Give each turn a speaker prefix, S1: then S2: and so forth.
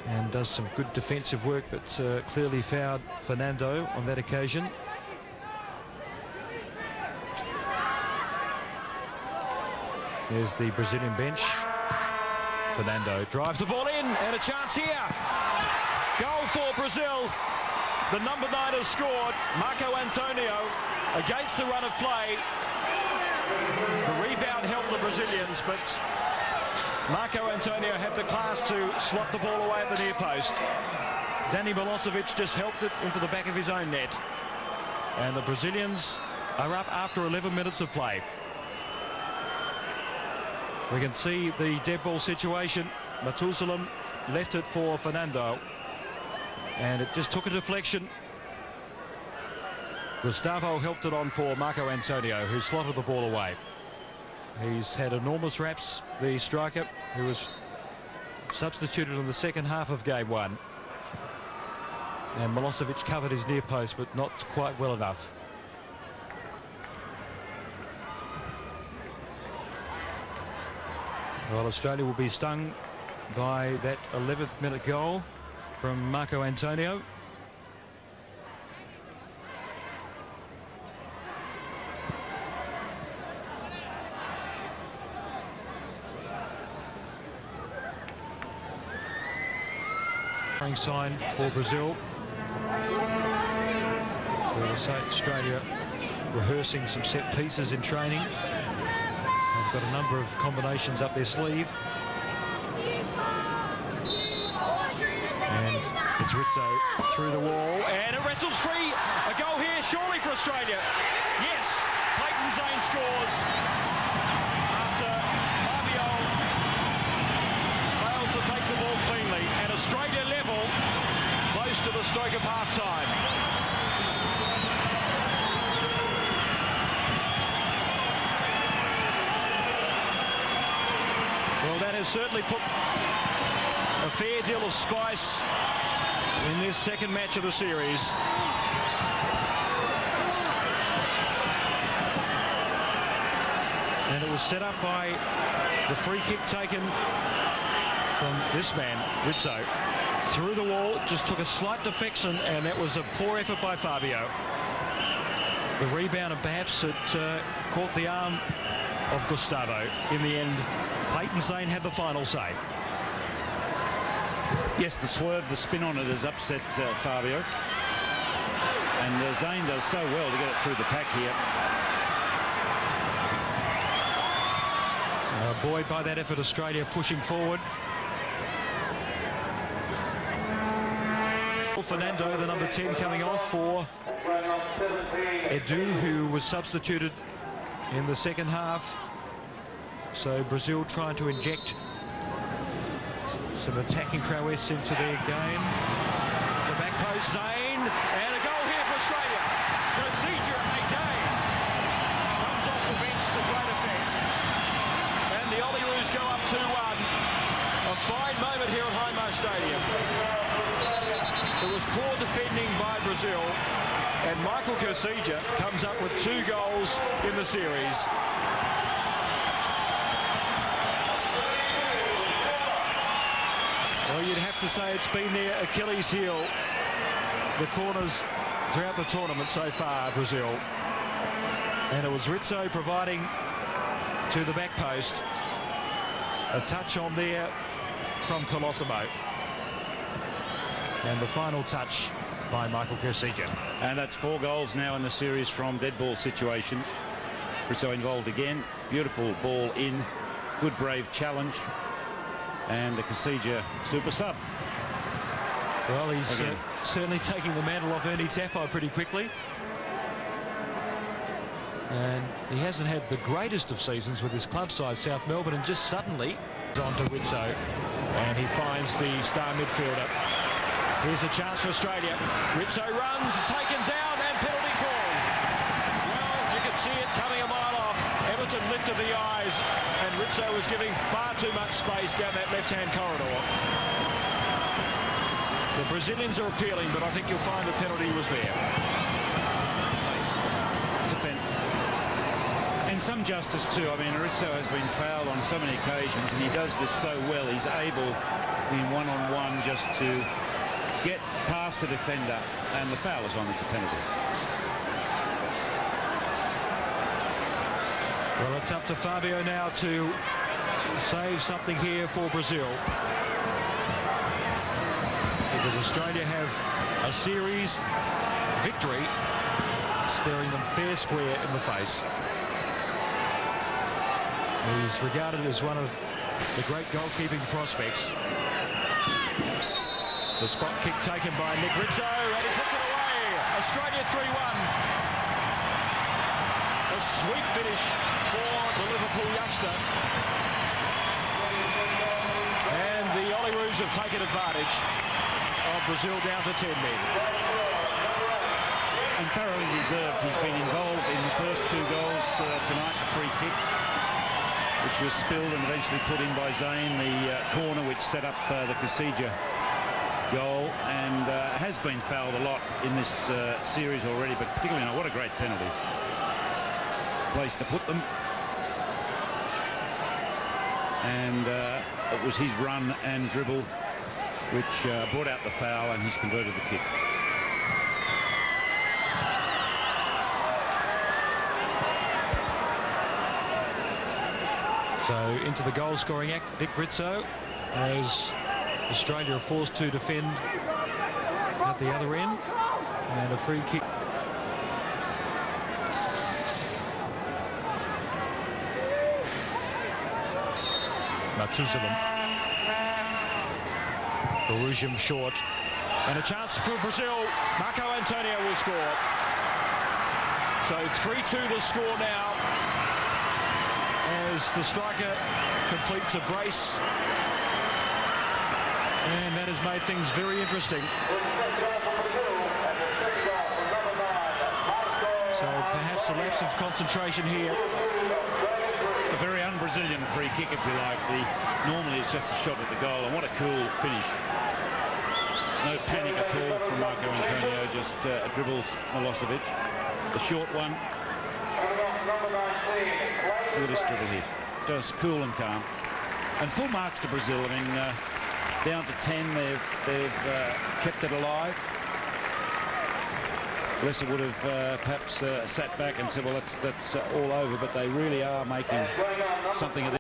S1: and does some good defensive work, but clearly fouled Fernando on that occasion. There's the Brazilian bench. Fernando drives the ball in, and a chance here. Goal for Brazil. The number 9 has scored. Marco Antonio against the run of play. The rebound helped the Brazilians, but Marco Antonio had the class to slot the ball away at the near post. Danny Milosevic just helped it into the back of his own net. And the Brazilians are up after 11 minutes of play. We can see the dead ball situation. Matusalem left it for Fernando, and it just took a deflection. Gustavo helped it on for Marco Antonio, who slotted the ball away. He's had enormous raps, the striker, who was substituted in the second half of game 1. And Milosevic covered his near post, but not quite well enough. Well, Australia will be stung by that 11th minute goal from Marco Antonio. Sign for Brazil. We'll say Australia rehearsing some set pieces in training. They've got a number of combinations up their sleeve. And it's Rizzo through the wall, and it wrestles free. A goal here, surely for Australia. Yes, Clayton Zane scores after Fabio failed to take the ball cleanly, and Australia level close to the stroke of half-time. Well, that has certainly put a fair deal of spice in this second match of the series. And it was set up by the free kick taken from this man, Rizzo. Through the wall, just took a slight deflection, and that was a poor effort by Fabio. The rebound, and perhaps it caught the arm of Gustavo. In the end, Clayton Zane had the final say.
S2: Yes, the swerve, the spin on it has upset Fabio. And Zane does so well to get it through the pack here.
S1: Buoyed by that effort, Australia pushing forward. Fernando, the number 10, coming off for Edu, who was substituted in the second half. So Brazil trying to inject some attacking prowess into their game. The back post, Zane, and a goal here for Australia. Curcija again comes off the bench to great effect. And the Olyroos go up 2-1. A fine moment here at Highmark Stadium. It was poor defending by Brazil, and Michael Curcija comes up with 2 goals in the series. Well, you'd have to say it's been their Achilles heel, the corners throughout the tournament so far, Brazil. And it was Rizzo providing to the back post. A touch on there from Colosimo. And the final touch by Michael Curcija.
S2: And that's 4 goals now in the series from dead ball situations. Rizzo involved again. Beautiful ball in. Good brave challenge. And the Curcija super sub.
S1: Well, he's certainly taking the mantle off Ernie Tappo pretty quickly. And he hasn't had the greatest of seasons with his club side, South Melbourne, and just suddenly on to Rizzo. And he finds the star midfielder. Here's a chance for Australia. Rizzo runs, taken down, and penalty call. Well, you can see it coming a mile off. Everton lifted the eyes, and Rizzo was giving far too much space down that left-hand corridor. The Brazilians are appealing, but I think you'll find the penalty was there.
S2: And some justice too. I mean, Rizzo has been fouled on so many occasions, and he does this so well. He's able in one-on-one just to get past the defender, and the foul is on. It's a penalty.
S1: Well, it's up to Fabio now to save something here for Brazil, because Australia have a series victory staring them fair square in the face. He's regarded as one of the great goalkeeping prospects. The spot kick taken by Rizzo, and he puts it away. Australia 3-1. A sweet finish for the Liverpool youngster. And the Olyroos have taken advantage of Brazil down to 10 men.
S2: And thoroughly deserved. He's been involved in the first 2 goals tonight, the free kick, which was spilled and eventually put in by Zane, the corner which set up the Curcija goal, and has been fouled a lot in this series already, but particularly now, what a great penalty. Place to put them. And it was his run and dribble which brought out the foul, and he's converted the kick.
S1: So into the goal-scoring act, Rizzo, as Australia are forced to defend at the other end, and a free kick. Matusalem. Curcija short, and a chance for Brazil. Marco Antonio will score. So 3-2 the score now, as the striker completes a brace, and that has made things very interesting. So perhaps a lapse of concentration here.
S2: A very un-Brazilian free kick, if you like. Normally it's just a shot at the goal, and what a cool finish. No panic at all from Marco Antonio, just dribbles Milosevic. The short one. Look at this dribble here. Just cool and calm. And full marks to Brazil. I mean, down to 10, they've kept it alive. Lesser would have perhaps sat back and said, well, that's all over, but they really are making something of this.